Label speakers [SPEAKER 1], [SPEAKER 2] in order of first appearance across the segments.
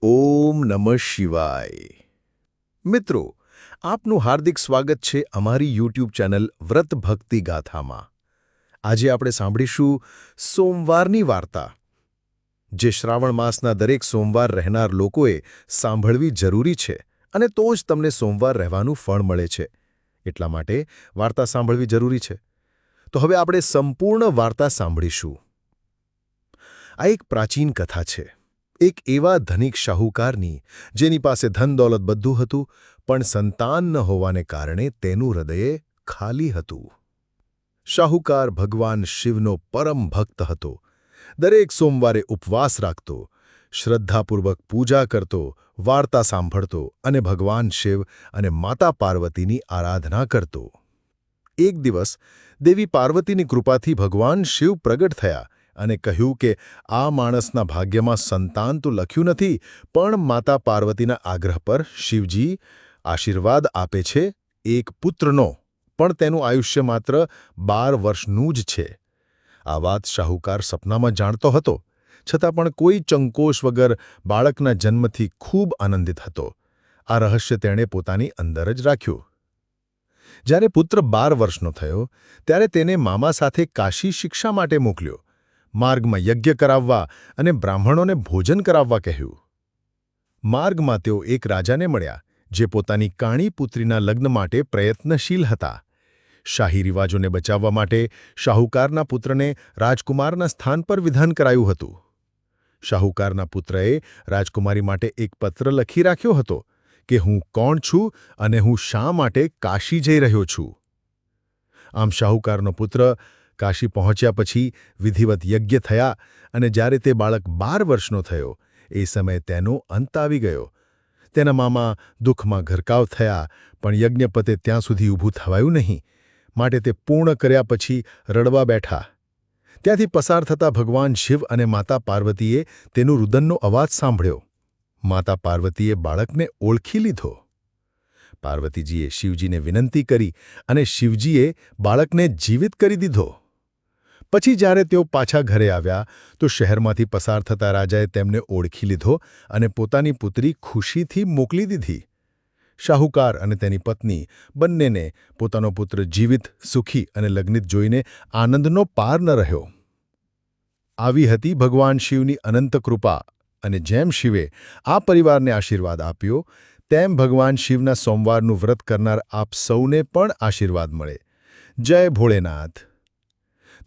[SPEAKER 1] ઓમ નમઃ શિવાય. મિત્રો, આપનું હાર્દિક સ્વાગત છે અમારી યુટ્યુબ ચેનલ વ્રત ભક્તિ ગાથામાં. આજે આપણે સાંભળીશું સોમવારની વાર્તા, જે શ્રાવણ માસના દરેક સોમવાર રહેનાર લોકોએ સાંભળવી જરૂરી છે, અને તો જ તમને સોમવાર રહેવાનું ફળ મળે છે. એટલા માટે વાર્તા સાંભળવી જરૂરી છે. તો હવે આપણે સંપૂર્ણ વાર્તા સાંભળીશું. આ એક પ્રાચીન કથા છે. એક એવા ધનિક શાહુકારની, જેની પાસે ધન દોલત બધું હતું, પણ સંતાન ન હોવાને કારણે તેનું હૃદય ખાલી હતું. શાહુકાર ભગવાન શિવનો પરમ ભક્ત હતો. દરેક સોમવારે ઉપવાસ રાખતો, શ્રદ્ધાપૂર્વક પૂજા કરતો, વાર્તા સાંભળતો અને ભગવાન શિવ અને માતા પાર્વતીની આરાધના કરતો. એક દિવસ દેવી પાર્વતીની કૃપાથી ભગવાન શિવ પ્રગટ થયા અને કહ્યું કે આ માણસના ભાગ્યમાં સંતાન તો લખ્યું નથી, પણ માતા પાર્વતીના આગ્રહ પર શિવજી આશીર્વાદ આપે છે એક પુત્રનો, પણ તેનું આયુષ્ય માત્ર 12 વર્ષનું જ છે. આ વાત શાહુકાર સપનામાં જાણતો હતો, છતાં પણ કોઈ ચંકોશ વગર બાળકના જન્મથી ખૂબ આનંદિત હતો. આ રહસ્ય તેણે પોતાની અંદર જ રાખ્યું. જ્યારે પુત્ર 12 વર્ષનો થયો, ત્યારે તેને મામા સાથે કાશી શિક્ષા માટે મોકલ્યો. માર્ગમાં યજ્ઞ કરાવવા અને બ્રાહ્મણોને ભોજન કરાવવા કહ્યું. માર્ગમાં તેઓ એક રાજાને મળ્યા, જે પોતાની કાણી પુત્રીના લગ્ન માટે પ્રયત્નશીલ હતા. શાહી રિવાજોને બચાવવા માટે શાહુકારના પુત્રને રાજકુમારના સ્થાન પર વિધાન કરાયું હતું. શાહુકારના પુત્રએ રાજકુમારી માટે એક પત્ર લખી રાખ્યો હતો કે હું કોણ છું અને હું શા માટે કાશી જઈ રહ્યો છું. આમ શાહુકારનો પુત્ર કાશી પહોંચ્યા પછી વિધિવત યજ્ઞ થયા, અને જ્યારે તે બાળક 12 વર્ષનો થયો, એ સમયે તેનો અંત આવી ગયો. તેના મામા દુઃખમાં ગરકાવ થયા, પણ યજ્ઞ પતે ત્યાં સુધી ઊભું થવાયું નહીં, માટે તે પૂર્ણ કર્યા પછી રડવા બેઠા. ત્યાંથી પસાર થતા ભગવાન શિવ અને માતા પાર્વતીએ તેનું રુદનનો અવાજ સાંભળ્યો. માતા પાર્વતીએ બાળકને ઓળખી લીધો. પાર્વતીજીએ શિવજીને વિનંતી કરી અને શિવજીએ બાળકને જીવિત કરી દીધો. પછી જ્યારે તેઓ પાછા ઘરે આવ્યા, તો શહેરમાંથી પસાર થતા રાજાએ તેમને ઓળખી લીધો અને પોતાની પુત્રી ખુશીથી મોકલી દીધી. શાહુકાર અને તેની પત્ની બંનેને પોતાનો પુત્ર જીવિત, સુખી અને લગ્નિત જોઈને આનંદનો પાર ન રહ્યો. આવી હતી ભગવાન શિવની અનંત કૃપા, અને જેમ શિવે આ પરિવારને આશીર્વાદ આપ્યો, તેમ ભગવાન શિવના સોમવારનું વ્રત કરનાર આપ સૌને પણ આશીર્વાદ મળે. જય ભોળેનાથ.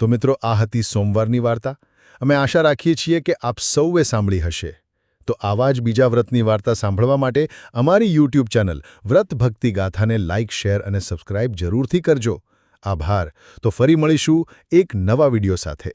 [SPEAKER 1] તો મિત્રો, આ હતી સોમવારની વાર્તા. અમે આશા રાખીએ છીએ કે આપ સૌએ સાંભળી હશે. તો આવા જ બીજા વ્રતની વાર્તા સાંભળવા માટે અમારી યુટ્યુબ ચેનલ વ્રત ભક્તિ ગાથાને લાઇક, શેર અને સબસ્ક્રાઇબ જરૂરથી કરજો. આભાર. તો ફરી મળીશું એક નવા વિડીયો સાથે.